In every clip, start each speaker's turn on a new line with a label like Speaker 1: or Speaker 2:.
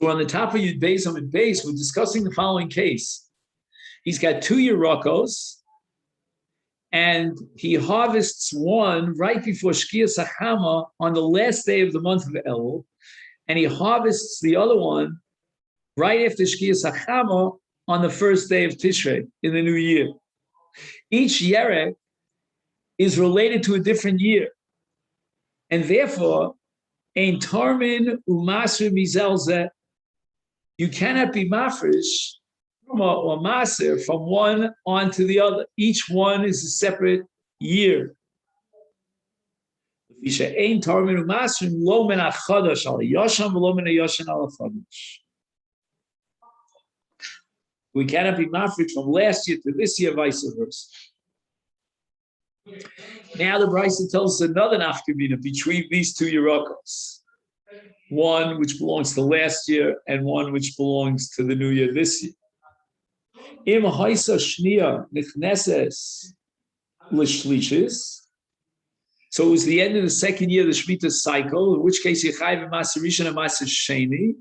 Speaker 1: So on the top of Yud Beis Amud Beis, we're discussing the following case. He's got 2 Yerokos, and he harvests one right before Shkias HaChama on the last day of the month of Elul, and he harvests the other one right after Shkias HaChama on the first day of Tishrei in the new year. Each Yerek is related to a different year, and therefore, Ein Tarmin Umasr Mizelzeh, you cannot be mafresh or maser from one onto the other. Each one is a separate year. We cannot be mafresh from last year to this year, vice versa. Now the Brisa tells us another nafkamina between these 2 Yerokos. One which belongs to last year and one which belongs to the new year this year. Im haisa shnia nichneses l'shlishis. So it was the end of the second year of the Shemitah cycle, in which case Yechayv Maser Rishon and Maser Sheni.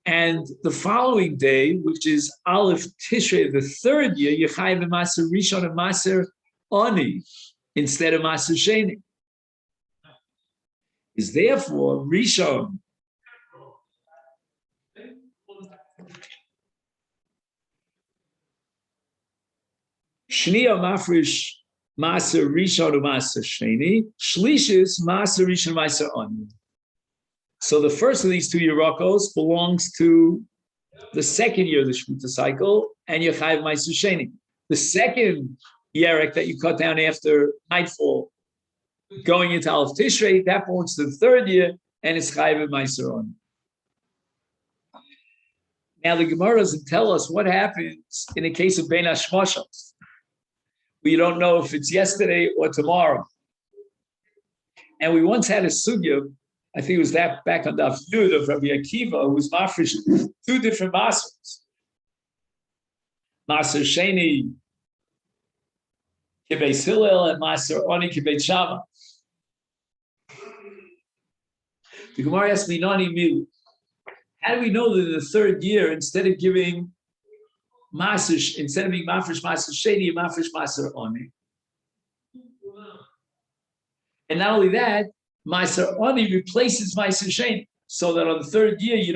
Speaker 1: And the following day, which is Aleph Tishrei, the third year, Yechayv Maser Rishon and Maser Ani instead of Maser Sheni. Is therefore Rishon Shnia Mafresh Maser Rishon or Maser Sheni, Shlishis Maser Rishon Maser Ani. So the first of these 2 Yerokos belongs to the second year of the Shemitah cycle, and Yechayev Maser Sheni. The second Yerek that you cut down after nightfall, going into Aleph Tishrei, that belongs to the third year, and it's Chayev Maser Ani. Now the Gemara doesn't tell us what happens in the case of Bein Hashmashos. We don't know if it's yesterday or tomorrow. And we once had a sugya, I think it was that back on Daf Yud of Rabbi Akiva, who was mafresh 2 different masers. Maser Sheni Kibeis Hillel and Maser Ani Kibeis Shammai. The Gemara asked me, Nani Milu, how do we know that in the third year, instead of giving Maser, instead of being Mafresh Maser Sheni, Mafresh Maser Ani? And not only that, Maser Ani replaces Maser Sheni, so that on the third year you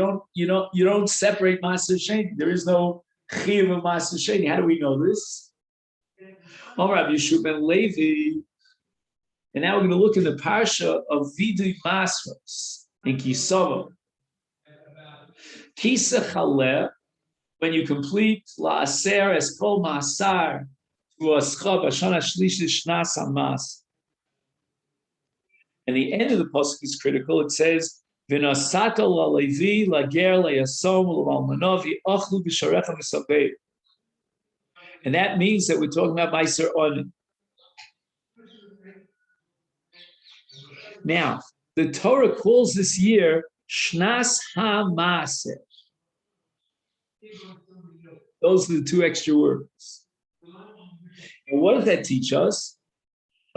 Speaker 1: don't separate Maser Sheni. There is no Chiyuv of Maser Sheni. How do we know this? Rabbi Yeshua ben Levi. And now we're going to look in the parsha of Vidui Masros in Kisava. Kisa Chaleh, when you complete La'aser Eskol Ma'asar to Ascha Hashana Shlish Shnas Hamas. And the end of the pasuk is critical. It says, "V'nasato la'levi lager layasom l'almanovi achlu b'sharecha v'sabei." And that means that we're talking about Meiser Onim. Now, the Torah calls this year Shnas HaMaser. Those are the 2 extra words. And what does that teach us?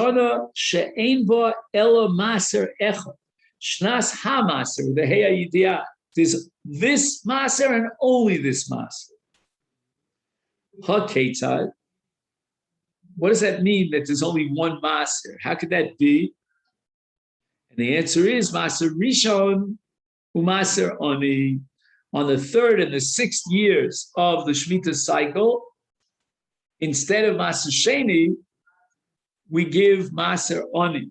Speaker 1: Shana she'ein ba ela maser echad. Shnas HaMaser, the Hey HaYidiyah. There's this maser and only this maser. HaKetzad. What does that mean that there's only one maser? How could that be? And the answer is Maser Rishon Umaser Ani. On the 3rd and the 6th years of the Shemitah cycle, instead of Maser Sheni, we give Maser Ani.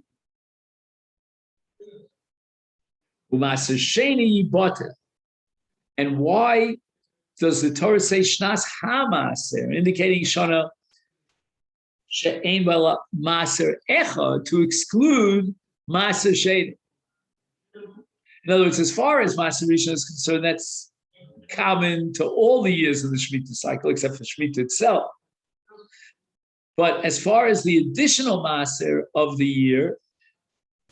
Speaker 1: Umaser Sheni Yibata. And why does the Torah say Shnas HaMaser, indicating Shana She'ein Bala Maser Echad, to exclude Maser Sheni? In other words, as far as Maser Rishon is concerned, that's common to all the years of the Shemitah cycle, except for Shemitah itself. But as far as the additional Maser of the year,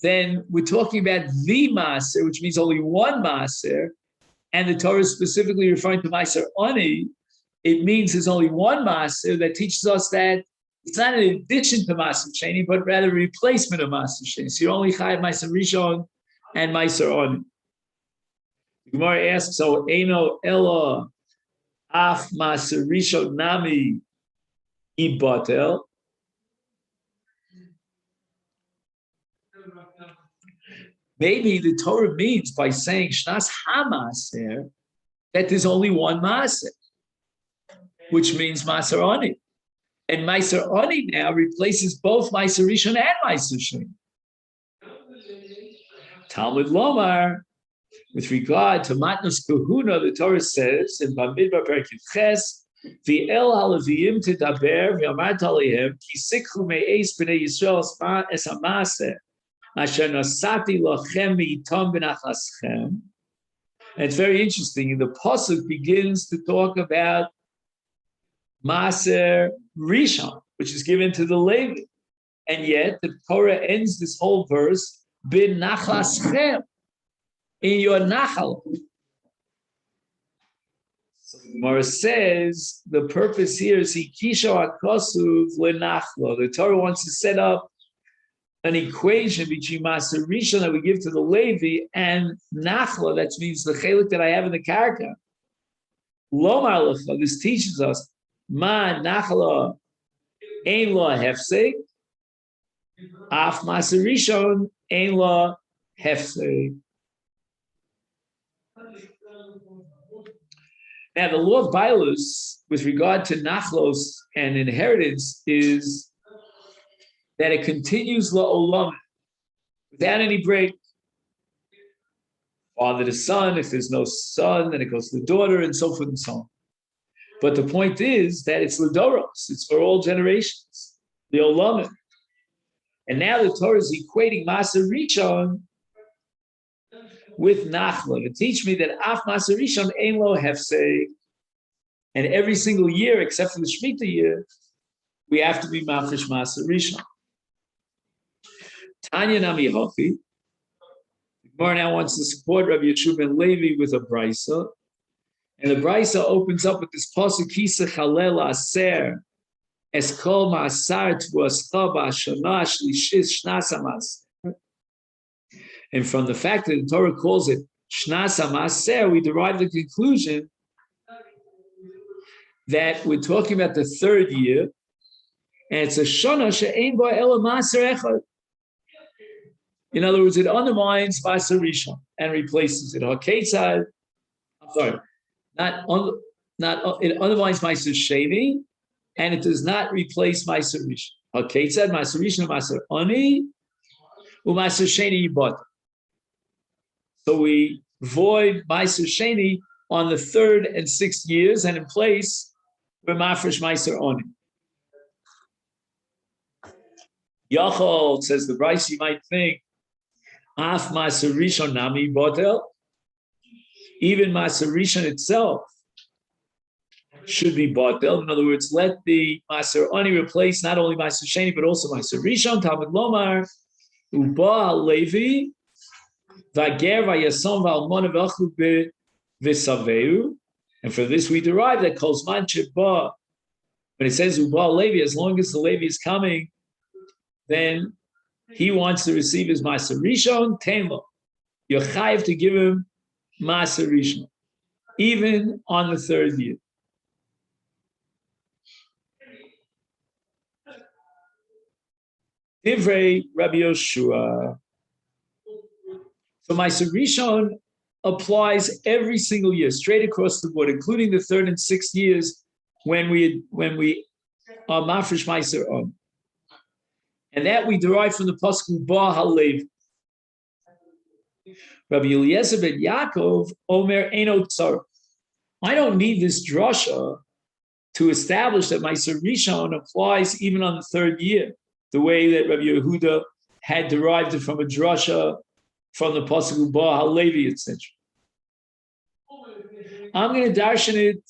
Speaker 1: then we're talking about the Maser, which means only one Maser, and the Torah is specifically referring to Maser Ani. It means there's only one Maser. That teaches us that it's not an addition to Maser Sheni, but rather a replacement of Maser Sheni. So you only chayav Maser Rishon and Maser Ani. The Gemara asks, so Eino Ella Af Maser Rishon Nami Ibatel. Maybe the Torah means by saying Shnas HaMaser that there's only one Maser, which means Maser Oni. And Maser Oni now replaces both Maser Rishon and Maser Sheni. Talmud Lomar, with regard to Matnos Kahuna, the Torah says in Bamidbar Perek Ches, V'el haLeviyim tidaber v'amart alehem ki sikhu me'eis b'nei Yisrael es ha'maser asher nasati lochem mi'itom b'nachaschem. And it's very interesting. The pasuk begins to talk about Maser Rishon, which is given to the Levi, and yet the Torah ends this whole verse b'nachaschem, in your nachal. So the Gemara says the purpose here is hikisho hakosuv lenachlo. The Torah wants to set up an equation between Maser Rishon that we give to the Levi and nachla. That means the chelik that I have in the karka. Lomar lecha. This teaches us ma nachla ein lo hefsek, af Maser Rishon ein lo hefsek. Now, the law of Bailus with regard to nachlos and inheritance is that it continues la'olam without any break. Father to son, if there's no son, then it goes to the daughter, and so forth and so on. But the point is that it's l'doros, it's for all generations, the olam. And now the Torah is equating Maser Rishon with nachla, to teach me that af Maser Rishon ein lo hefsek, and every single year except for the Shemitah year, we have to be mafresh Maser Rishon. Tanya Nami Hofi. The Gemara now wants to support Rabbi Yeshua ben Levi with a brisa, and the brisa opens up with this pasuk Kisa Chalel Aser Es Kol Ma'asar Tuascha B'Hashana Shlishis Shnas HaMaser. And from the fact that the Torah calls it Shnas HaMaser, we derive the conclusion that we're talking about the third year, and it's a Shana she'ein ba ela Maser echad. In other words, it undermines Maser Rishon and replaces it. It undermines Maser Sheni, and it does not replace Maser Rishon. Maser Rishon, Maser Oni, u'Maser Sheni Yibot. So we void Maser Sheni on the third and sixth years, and in place we're mafresh Maser Oni. Yachol, says the Bryce, you might think, Af Maser Rishon Nami Botel, even Maser Rishon itself should be Botel. In other words, let the Maser Oni replace not only Maser Sheni, but also Maser Rishon. Talmud Lomar, Uba Levi, Vager Vayason Valmon V'achlu V'Saveu. And from this we derive that Kolzman Sheba, when it says Uba Levi, as long as the Levi is coming, then he wants to receive his Maser Rishon, Tenlo. You're chayiv to give him Maser Rishon, even on the third year. Divrei Rabbi Yoshua. So Maser Rishon applies every single year, straight across the board, including the third and sixth years when we are mafresh Maser on. And that we derive from the pasuk Ba Halev. Rabbi Eliezer ben Yaakov Omer Eino Tzar. I don't need this drasha to establish that Maser Rishon applies even on the third year, the way that Rabbi Yehuda had derived it from a drasha from the pasuk Ba Halevi, etc. I'm going to darshan it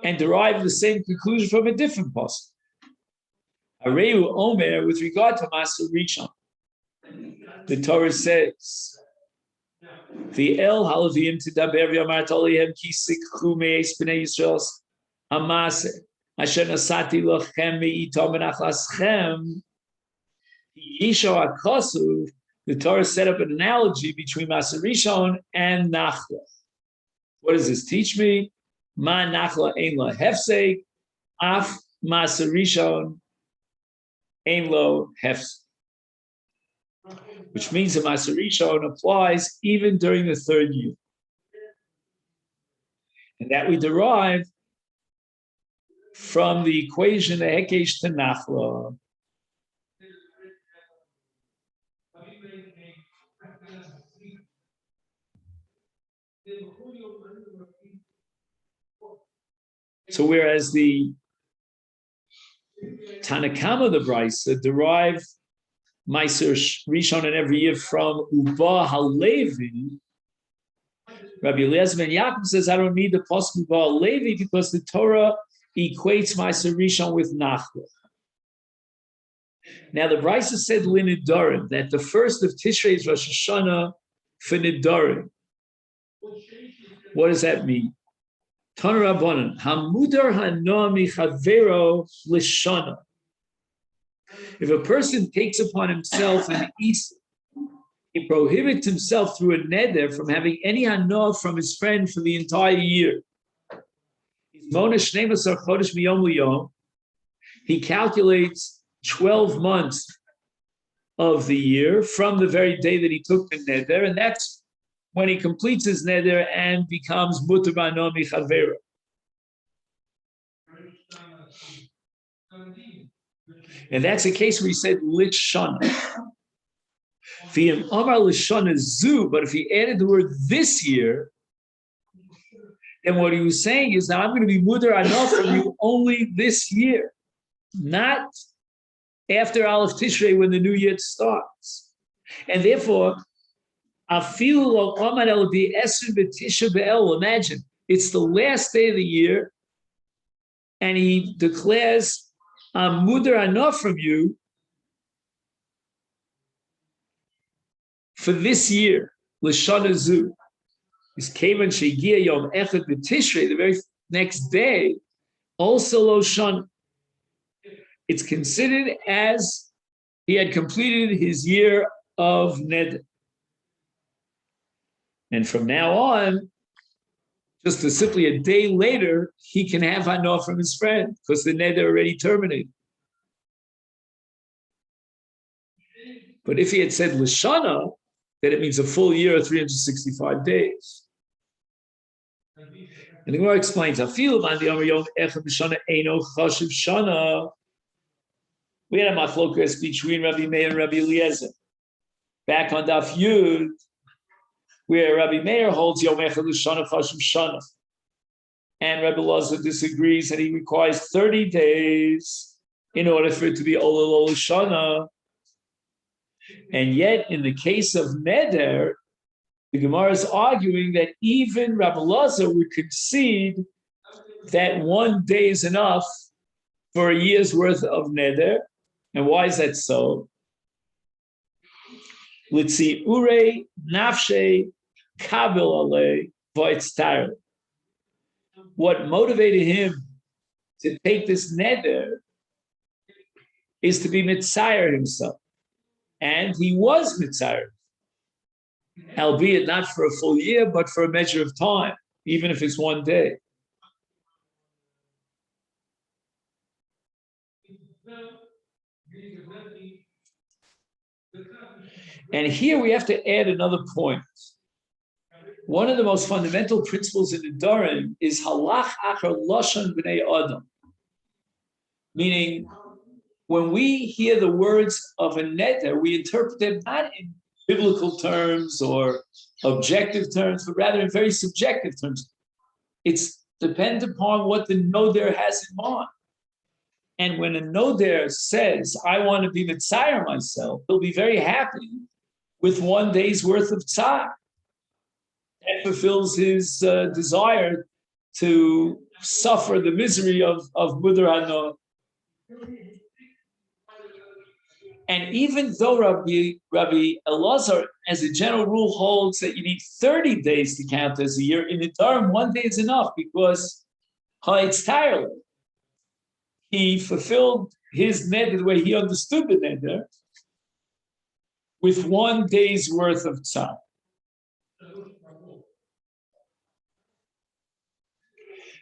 Speaker 1: and derive the same conclusion from a different pasuk. Areu Omer, with regard to Maser Rishon, the Torah says, "The El Halavim Tidaber V'Amart Alehem Ki Sikhu Me'es Bnei Yisrael Hamase Asher Nasati Lochem Me'itom B'Nachaschem." Yisho Hakosuv, the Torah set up an analogy between Maser Rishon and Nachla. What does this teach me? Ma nachla ein la hefsek, af masa rishon ein lo hefsek. Which means the masa rishon applies even during the third year. And that we derive from the equation of hekesh to nachla. So whereas the Tanakama, the Brisa, derive Meiser Rishon in every year from Uba Halevi, Rabbi Eliezer ben Yaakov says, I don't need the possible Uba Halevi because the Torah equates Meiser Rishon with Nachla. Now the Brisa said Linidarim, that the first of Tishrei is Rosh Hashana for Nidarim. What does that mean? Tana Rabbanan, Hamudar Hanoah Michavero Lishana. If a person takes upon himself an Isa, he prohibits himself through a neder from having any hanoah from his friend for the entire year. He calculates 12 months of the year from the very day that he took the neder, and that's when he completes his neder and becomes mutar b'hanoah michavero. And that's a case where he said lit shana. V'im amar l'shana zu, but if he added the word this year, then what he was saying is that I'm going to be mutar hanoah from you only this year, not after Aleph Tishrei when the new year starts. And therefore, imagine, it's the last day of the year, and he declares, I'm mutar hanoah from you for this year, l'shana zu. Is kevan shegia yom echad b'tishrei, the very next day, also lo shana. It's considered as he had completed his year of neder. And from now on, just simply a day later, he can have hanoah from his friend because the neder already terminated. But if he had said l'shana, then it means a full year of 365 days. And the Gemara explains, we had a machlokas between Rabbi Meir and Rabbi Eliezer. Back on Daf Yud, where Rabbi Meir holds Yom Echad L'Shana Chashiv Shana. And Rabbi Eliezer disagrees and he requires 30 days in order for it to be Olol Shana. And yet, in the case of Neder, the Gemara is arguing that even Rabbi Eliezer would concede that one day is enough for a year's worth of Neder. And why is that so? Litzi ure nafshe kabil ale v'etztar. What motivated him to take this neder is to be mitzayer himself, and he was mitzayer, albeit not for a full year, but for a measure of time, even if it's one day. And here we have to add another point. One of the most fundamental principles in the Nedarim is halach achar lashon b'nei adam. Meaning, when we hear the words of a neder, we interpret them not in biblical terms or objective terms, but rather in very subjective terms. It's dependent upon what the noder has in mind. And when a noder says, I want to be mitzayer myself, he'll be very happy with one day's worth of tzar. That fulfills his desire to suffer the misery of mutar hanoah. And even though Rabbi Elazar, as a general rule, holds that you need 30 days to count as a year, in the Nedarim, one day is enough because it's tireless. He fulfilled his neder the way he understood the neder with one day's worth of tzar.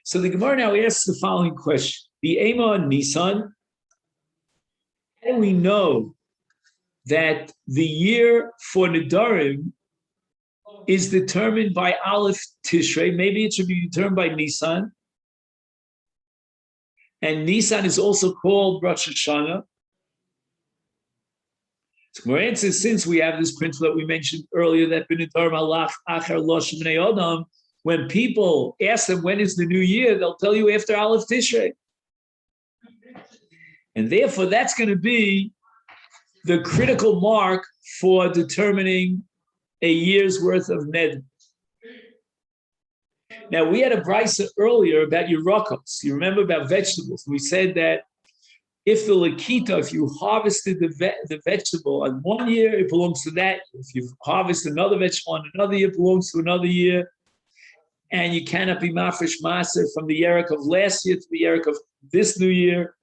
Speaker 1: So the Gemara now asks the following question: the Ema and Nisan. How do we know that the year for Nedarim is determined by Aleph Tishrei? Maybe it should be determined by Nisan. And Nisan is also called Rosh Hashana. So since we have this principle that we mentioned earlier, that when people ask them when is the new year, they'll tell you after Aleph Tishrei. And therefore, that's going to be the critical mark for determining a year's worth of ned. Now, we had a brisa earlier about Yerakos. You remember about vegetables. We said that if the lakita, if you harvested the vegetable on 1 year, it belongs to that. If you harvest another vegetable on another year, it belongs to another year. And you cannot be mafresh maser from the yerek of last year to the yerek of this new year.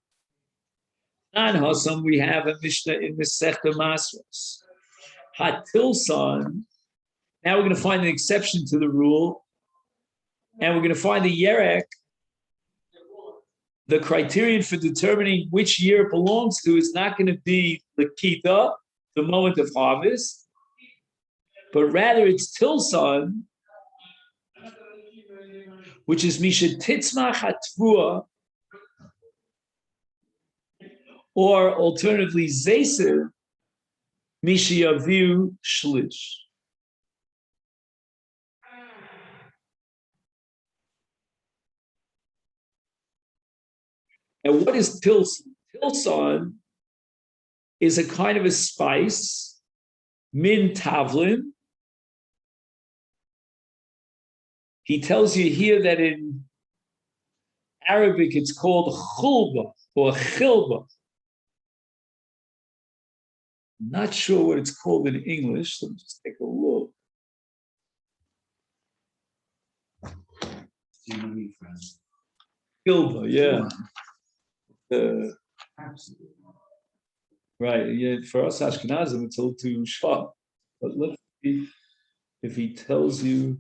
Speaker 1: On Hasam, we have a Mishnah in Masechet Masros. Hatilson. Now we're going to find an exception to the rule, and we're going to find the yerek. The criterion for determining which year it belongs to is not going to be the kita, the moment of harvest, but rather it's tilson, which is misha titzmach hatvua, or alternatively zayser misha yaviu shlish. And what is tilson? Tilson is a kind of a spice, min tavlin. He tells you here that in Arabic it's called chulba or chilba. I'm not sure what it's called in English, so let's just take a look. Chilba, yeah. Right, yeah. For us Ashkenazim, it's a little too sharp. But let's see if he tells you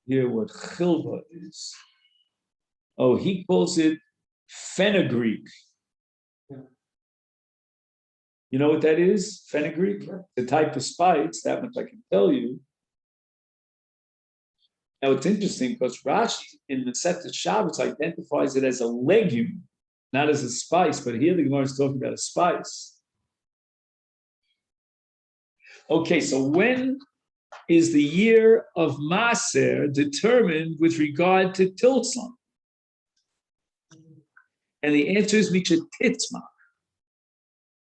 Speaker 1: here what chilba is. Oh, he calls it fenugreek. You know what that is? Fenugreek? The type of spice, that much I can tell you. Now it's interesting because Rashi in the Masechet Shabbos identifies it as a legume, not as a spice, but here the Gemara is talking about a spice. Okay, so when is the year of Maser determined with regard to Tilson? And the answer is Misha Titzmach.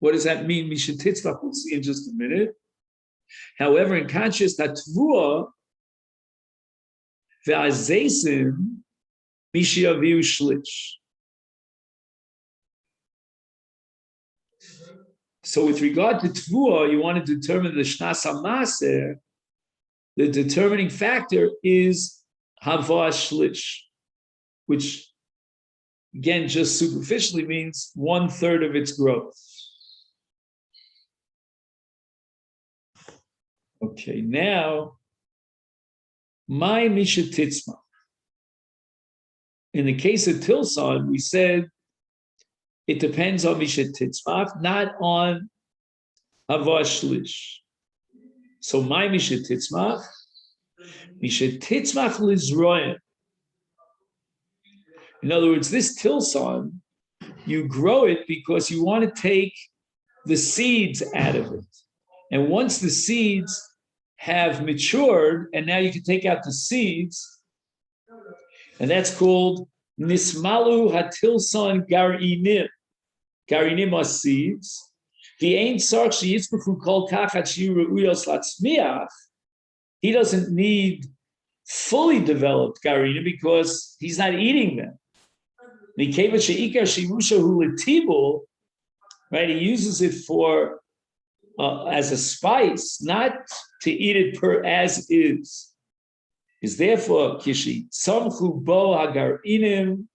Speaker 1: What does that mean? Misha Titzmach, we'll see in just a minute. However, in conscious Tatvua, Ve'azesim, Misha Yaviu Shlish. So with regard to Tvua, you want to determine the Shnas HaMaser, the determining factor is Hava Shlish, which again, just superficially means 1/3 of its growth. Okay, now, my Misha Titzma. In the case of Tilson, we said it depends on Misha Titzma, not on Hava Shlish. So my Misha Titzma Lizroyim. In other words, this Tilson, you grow it because you want to take the seeds out of it. And once the seeds have matured, and now you can take out the seeds, and that's called Nismalu Hatilson Garinim. Garinim are seeds. The Ein Sarch Yitzbuchu Kol Kachat Shiru Uyos Latzmiach. He doesn't need fully developed Garinim because he's not eating them. Right, he uses it for as a spice, not to eat it as is. Is therefore kishi samchu bo hagarinim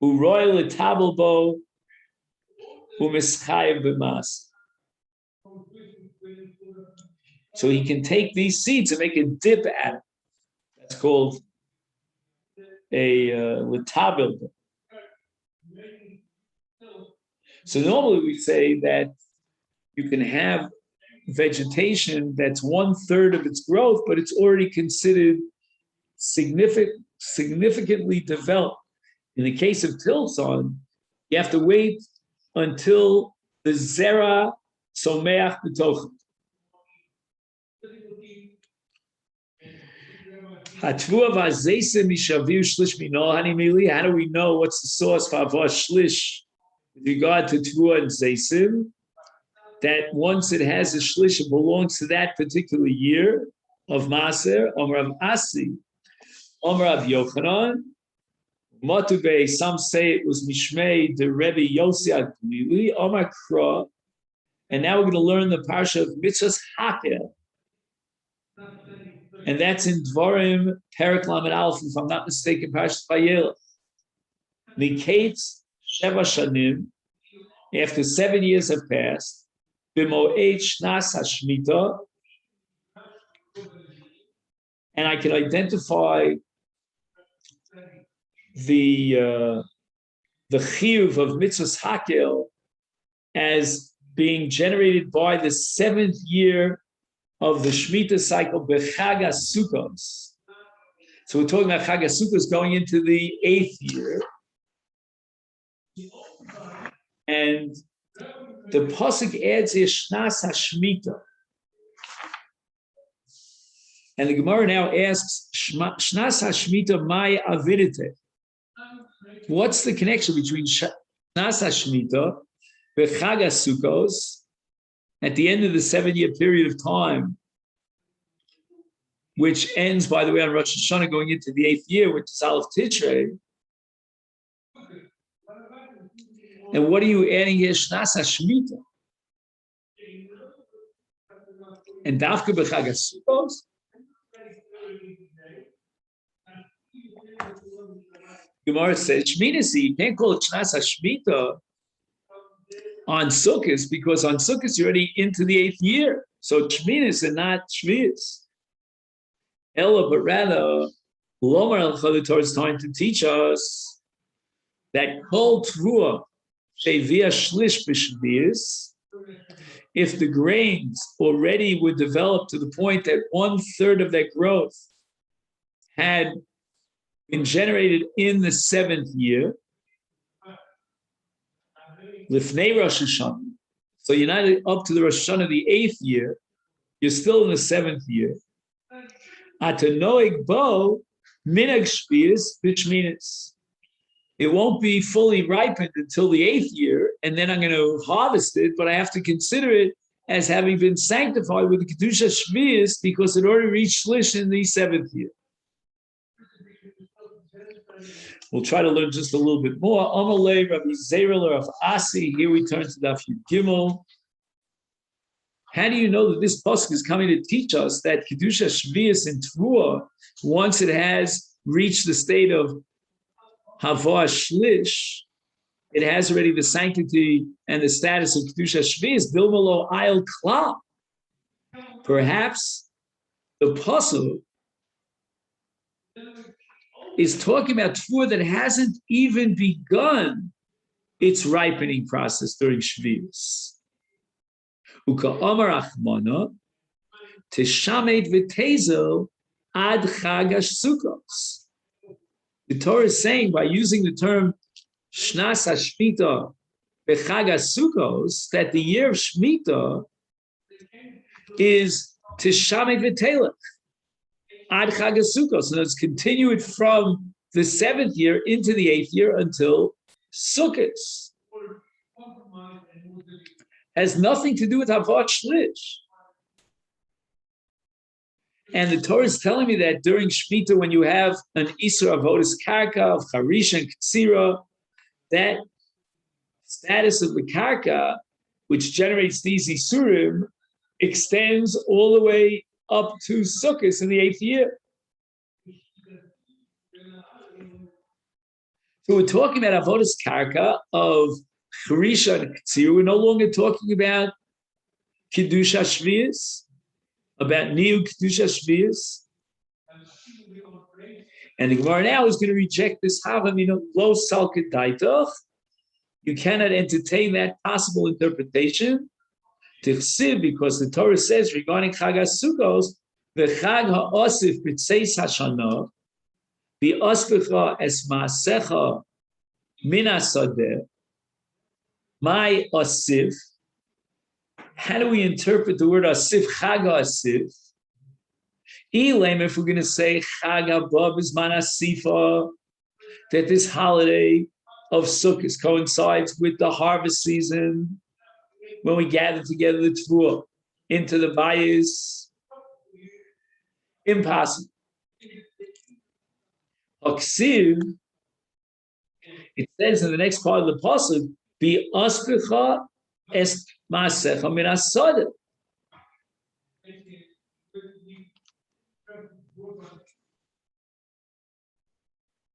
Speaker 1: uroy letabel bo umischayev b'mas. So he can take these seeds and make a dip at it. called a litabil. So normally we say that you can have vegetation that's 1/3 of its growth, but it's already considered significantly developed. In the case of Tilson, you have to wait until the zera someach b'toch. How do we know what's the source for avos shlish with regard to tvua and zeisim? That once it has a shlish, it belongs to that particular year of Maser. Omer of Asi, Omer of Yochanan, Motube. Some say it was Mishmei the Rebbe Yossi Aglili, Omer Kra. And now we're going to learn the parsha of Mitzvahs Hakel. And that's in Dvarim, Perek Lamed Aleph, if I'm not mistaken, Parashat Vayelech. Miketz Sheva Shanim, after 7 years have passed, B'moed Shnas HaShmita, and I can identify the chiyuv of Mitzvahs Hakel as being generated by the 7th year of the Shemitah cycle, B'Chag HaSukkos. So we're talking about Chag HaSukkos going into the 8th year. And the Pasuk adds here Shnas HaShmitah. And the Gemara now asks, Shnas HaShmitah Mai Avidite. What's the connection between Shnas HaShmitah and Chag HaSukkos at the end of the 7-year period of time, which ends, by the way, on Rosh Hashana going into the 8th year, which is Aleph Tishrei? And what are you adding here? Shnas HaShmitah. And Dafka B'Chag HaSukkos? Gemara says, Shminasi, you can't call it Shnas HaShmitah on Sukkot, because on Sukkot you're already into the 8th year. So Shminis and not Shvius. Ella, but rather, Lomar al-Chad, the Torah is trying to teach us that Kol Tvua Shevia Shlish B'Shvius, if the grains already were developed to the point that 1/3 of that growth had been generated in the 7th year, Lifnei Rosh Hashana. So you're not up to the Rosh Hashana, the 8th year, you're still in the 7th year. Atanoig bo minag shvius b'shminis. It won't be fully ripened until the 8th year, and then I'm going to harvest it, but I have to consider it as having been sanctified with the Kedusha Shvius because it already reached Shlish in the 7th year. We'll try to learn just a little bit more. Amalei Rabbi Zerel of Asi. Here we turn to Daf Yud Gimel. How do you know that this pasuk is coming to teach us that Kedusha Shvius and Tvua, once it has reached the state of Havah Shlish, it has already the sanctity and the status of Kedusha Shvius, Bilmalo Ayel Kla. Perhaps the pasuk is talking about Tvua that hasn't even begun its ripening process during Shvius. Uka Amar Achmana Tishamed V'Tezel Ad Chag HaSukkos. The Torah is saying by using the term Shnas HaShmitah B'Chag HaSukkos that the year of Shmitah is Tishamed V'Telech Ad Chag HaSukkos, and it's continued from the 7th year into the 8th year until Sukkot. Has nothing to do with Havot Shlish. And the Torah is telling me that during Shemitah, when you have an Isur Avodas Karka of Charish and Ktsira, that status of the Karka, which generates these Isurim, extends all the way up to Sukkot in the 8th year. So we're talking about Avodas Karka of Charisha and Ktsir. We're no longer talking about Kedusha Shvius, about Neu Kedusha Shvius. And the Gemara now is going to reject this Havamina lo salkid daitach. You cannot entertain that possible interpretation. Tichsiv, because the Torah says regarding Chag HaSukkos, v'chag ha'osif b'tzeis Hashana, v'ospecha es ma'asecha min hasadeh. My osif. How do we interpret the word asif? Chag ha'asif. Elam, if we're going to say Chag ha'Bab is manasifa, that this holiday of Sukkot coincides with the harvest season, when we gather together the Tvuah into the bayis. Impossible. Haksiv, it says in the next part of the pasuk, "Bi aspecha es maasecha min hasadeh."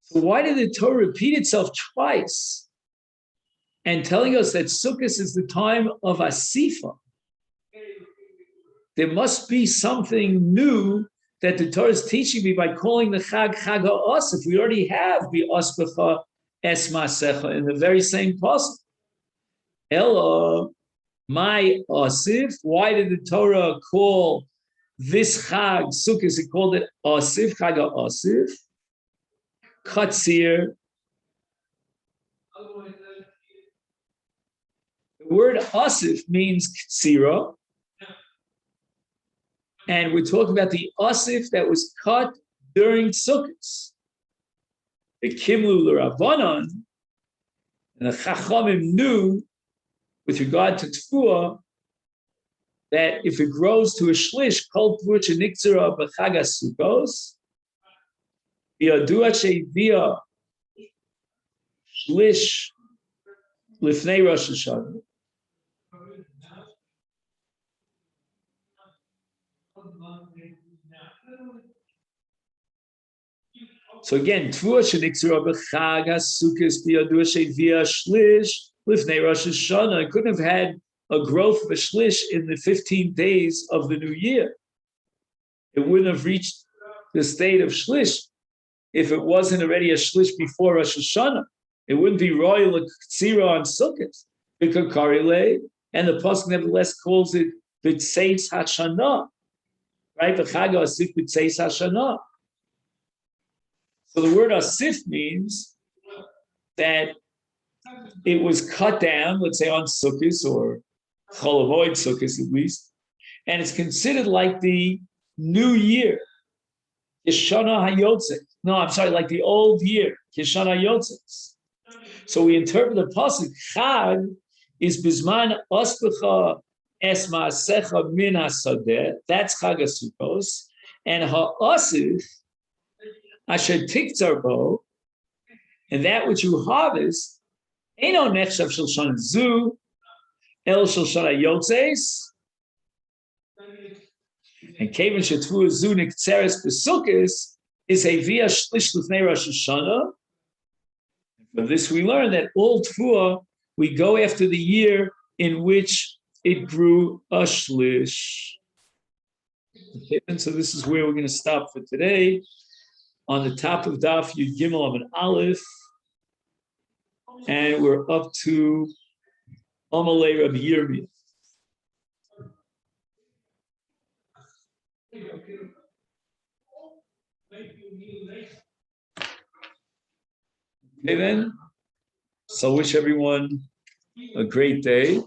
Speaker 1: So why did the Torah repeat itself twice and telling us that Sukkot is the time of Asifa? There must be something new that the Torah is teaching me by calling the Chag Chag HaAsif. We already have the Aspecha Es Masecha in the very same pasuk. Ella, my Asif. Why did the Torah call this Chag Sukkot? It called it Asif, Chag HaAsif. Katsir. The word Asif means Katsira. And we're talking about the Asif that was cut during Sukkot. The Kimlu L'Ravanan, and the Chachamim knew, with regard to Tfuah, that if it grows to a shlish, Kol Tfuah Sheniktira B'Chag HaSukkos, Yadua She'ivia Shlish Lifnei Rosh Hashana. So again, Tvuah Sheniktira B'Chag HaSukkos B'Yadua She'ivia Shlish Lifnei Rosh Hashana. It couldn't have had a growth of a shlish in the 15 days of the new year. It wouldn't have reached the state of shlish if it wasn't already a shlish before Rosh Hashanah. It wouldn't be royal Tzira on Sukkot. And the pasuk nevertheless calls it B'tzeis Hashana, right? B'Chag HaAsif B'tzeis Hashana. So the word asif means that it was cut down, let's say on Sukkot or Chol Hamoed Sukkot at least, and it's considered like the new year. Hashana Hayotze. No, I'm sorry, like the old year. Hashana Hayotze. So we interpret the pasuk Chag is Bizman Aspecha Es Maasecha Min Hasadeh. That's Chag HaSukkos, and Ha'asif Asher Tiktzar Bo, and that which you harvest, Eino Nechshav Shel Shana Zu El Shel Shana Yotzes. And Kevin Shetvu Zu Niktzeres Besukis is a via Shlish Lifnei Rosh Hashana. From this we learn that all Tfuah, we go after the year in which it grew a Shlish. Okay, and so this is where we're going to stop for today. On the top of Daf Yud Gimel of an Aleph, and we're up to Amalei Rabbi Yirmiyah. Okay then, so wish everyone a great day.